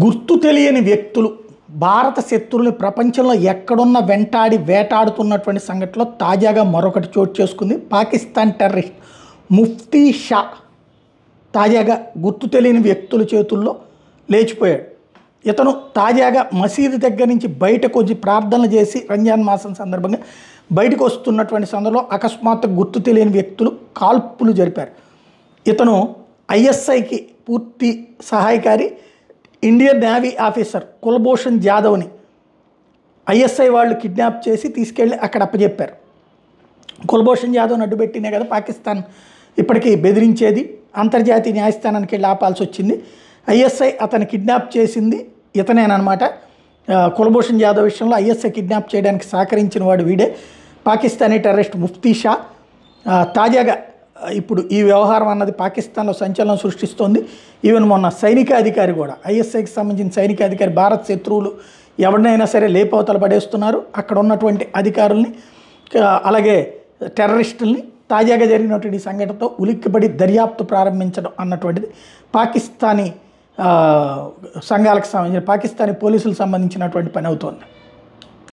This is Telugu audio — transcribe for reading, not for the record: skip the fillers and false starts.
గుర్తు తెలియని వ్యక్తులు భారత శత్రువుని ప్రపంచంలో ఎక్కడున్న వెంటాడి వేటాడుతున్నటువంటి సంఘటనలో తాజాగా మరొకటి చోటు చేసుకుంది. పాకిస్తాన్ టెర్రరిస్ట్ ముఫ్తీ షా తాజాగా గుర్తు తెలియని వ్యక్తుల చేతుల్లో లేచిపోయాడు. ఇతను తాజాగా మసీదు దగ్గర నుంచి బయటకు వచ్చి ప్రార్థనలు చేసి రంజాన్ మాసం సందర్భంగా బయటకు వస్తున్నటువంటి సందర్భంలో అకస్మాత్తు గుర్తు తెలియని వ్యక్తులు కాల్పులు జరిపారు. ఇతను ఐఎస్ఐకి పూర్తి సహాయకారి, ఇండియన్ నేవీ ఆఫీసర్ కుల్భూషణ్ జాదవ్ని ఐఎస్ఐ వాళ్ళు కిడ్నాప్ చేసి తీసుకెళ్ళి అక్కడ అప్పచెప్పారు. కుల్భూషణ్ జాదవ్ని అడ్డుపెట్టినే కదా పాకిస్తాన్ ఇప్పటికీ బెదిరించేది, అంతర్జాతీయ న్యాయస్థానానికి వెళ్ళి ఆపాల్సి వచ్చింది. ఐఎస్ఐ అతను కిడ్నాప్ చేసింది ఇతనేనమాట. కుల్భూషణ్ జాదవ్ విషయంలో ఐఎస్ఐ కిడ్నాప్ చేయడానికి సహకరించిన వాడు వీడే, పాకిస్తానీ టెర్రరిస్ట్ ముఫ్తీ షా. తాజాగా ఇప్పుడు ఈ వ్యవహారం అన్నది పాకిస్తాన్లో సంచలనం సృష్టిస్తోంది. ఈవెన్ మొన్న సైనిక అధికారి కూడా, ఐఎస్ఐకి సంబంధించిన సైనిక అధికారి, భారత్ శత్రువులు ఎవరినైనా సరే లేపవతలు పడేస్తున్నారు, అక్కడ ఉన్నటువంటి అధికారుల్ని అలాగే టెర్రరిస్టుల్ని. తాజాగా జరిగినటువంటి సంఘటనతో ఉలిక్కిపడి దర్యాప్తు ప్రారంభించడం అన్నటువంటిది పాకిస్తానీ సంఘాలకు సంబంధించిన, పాకిస్తానీ పోలీసులకు సంబంధించినటువంటి పని అవుతోంది.